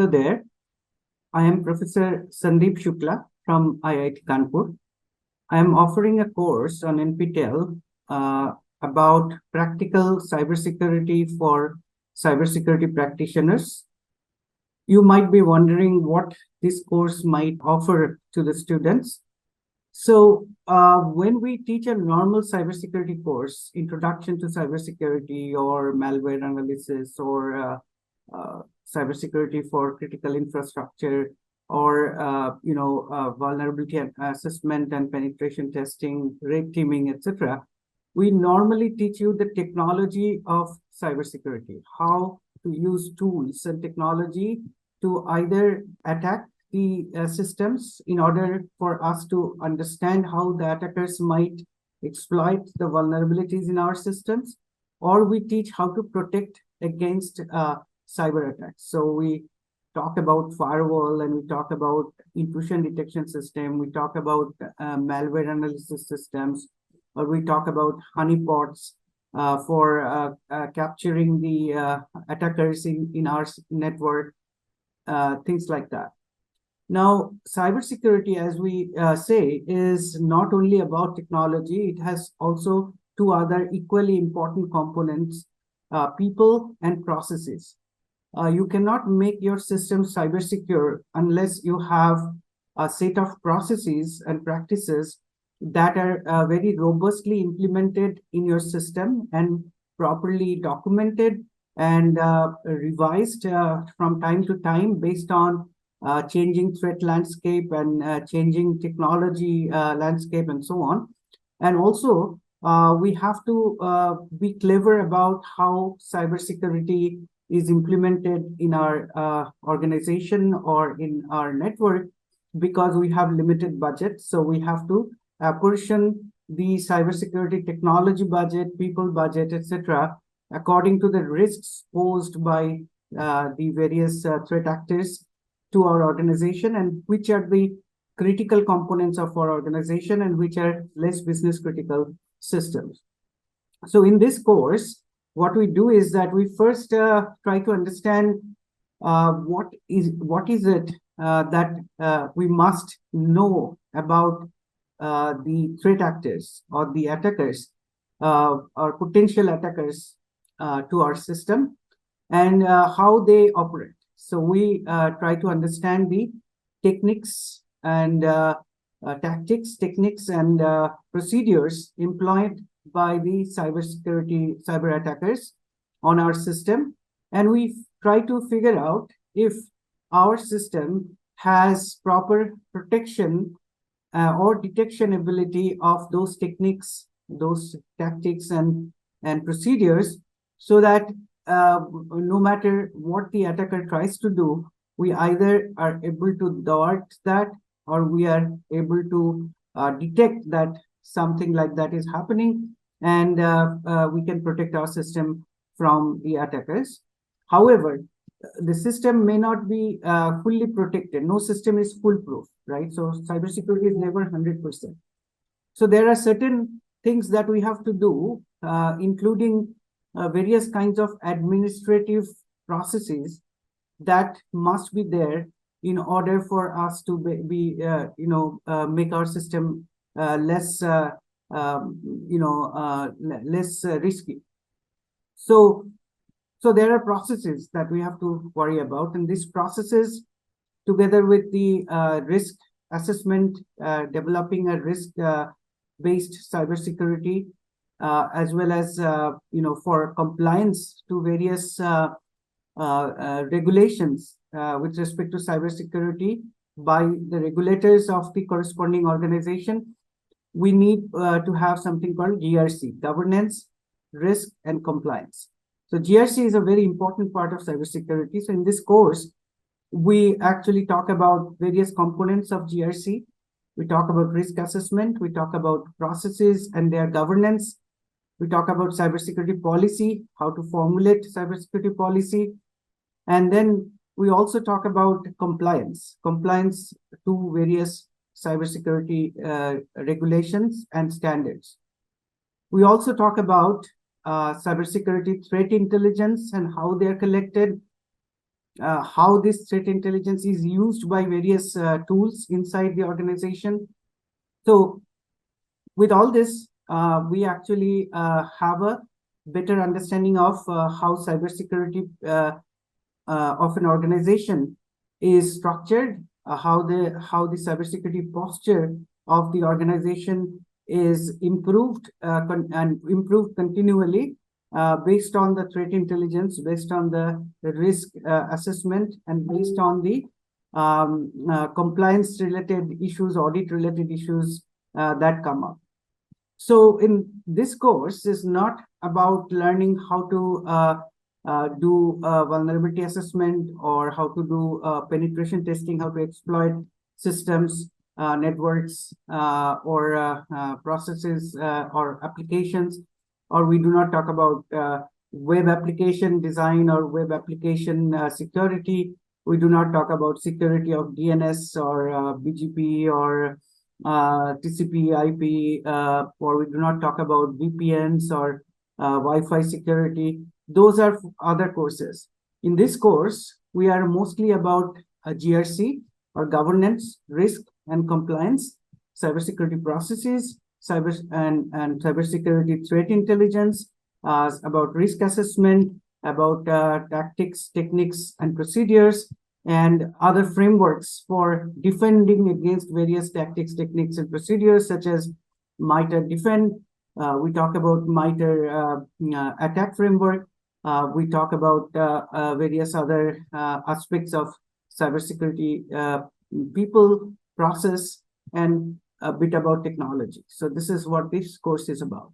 Hello there. I am Professor Sandeep Shukla from IIT Kanpur. I am offering a course on NPTEL about practical cybersecurity for cybersecurity practitioners. You might be wondering what this course might offer to the students. So when we teach a normal cybersecurity course, Introduction to Cybersecurity or Malware Analysis or cybersecurity for critical infrastructure or vulnerability assessment and penetration testing, red teaming, etc., we normally teach you the technology of cybersecurity, how to use tools and technology to either attack the systems in order for us to understand how the attackers might exploit the vulnerabilities in our systems, or we teach how to protect against cyber attacks. So we talk about firewall, and we talk about intrusion detection system, we talk about malware analysis systems, or we talk about honeypots for capturing the attackers in our network, things like that. Now, cybersecurity, as we say, is not only about technology. It has also two other equally important components, people and processes. You cannot make your system cyber secure unless you have a set of processes and practices that are very robustly implemented in your system and properly documented and revised from time to time based on changing threat landscape and changing technology landscape and so on. And also, we have to be clever about how cybersecurity is implemented in our organization or in our network, because we have limited budget. So we have to apportion the cybersecurity technology budget, people budget, etc., according to the risks posed by the various threat actors to our organization, and which are the critical components of our organization and which are less business critical systems. So in this course, what we do is that we first try to understand what is it that we must know about the threat actors or the attackers or potential attackers to our system, and how they operate. So we try to understand the techniques and techniques and procedures employed by the cyber attackers on our system, and we try to figure out if our system has proper protection or detection ability of those techniques, those tactics and procedures, so that no matter what the attacker tries to do, we either are able to thwart that, or we are able to detect that something like that is happening, and we can protect our system from the attackers. However, the system may not be fully protected. No system is foolproof, right? So cybersecurity is never 100%. So there are certain things that we have to do, including various kinds of administrative processes that must be there in order for us to make our system less less risky. So there are processes that we have to worry about, and these processes, together with the risk assessment, developing a risk-based cybersecurity, as well as for compliance to various regulations with respect to cybersecurity by the regulators of the corresponding organization, we need to have something called GRC, governance, risk, and compliance. So GRC is a very important part of cybersecurity. So in this course, we actually talk about various components of GRC. We talk about risk assessment. We talk about processes and their governance. We talk about cybersecurity policy, how to formulate cybersecurity policy. And then we also talk about compliance to various cybersecurity regulations and standards. We also talk about cybersecurity threat intelligence and how they are collected. how this threat intelligence is used by various tools inside the organization. So with all this, we actually have a better understanding of how cybersecurity of an organization is structured, how the cybersecurity posture of the organization is improved and improved continually based on the threat intelligence, based on the risk assessment, and based on the compliance related issues, audit related issues that come up. So in this course is not about learning how to do vulnerability assessment, or how to do penetration testing, how to exploit systems, networks, or processes or applications, or we do not talk about web application design or web application security. We do not talk about security of DNS or BGP or TCP, IP, or we do not talk about VPNs or Wi-Fi security. Those are other courses. In this course, we are mostly about GRC, or governance, risk and compliance, cybersecurity processes, and cybersecurity threat intelligence, about risk assessment, about tactics, techniques, and procedures, and other frameworks for defending against various tactics, techniques, and procedures, such as MITRE defend. We talk about MITRE attack framework. We talk about various other aspects of cybersecurity, people, process, and a bit about technology. So this is what this course is about.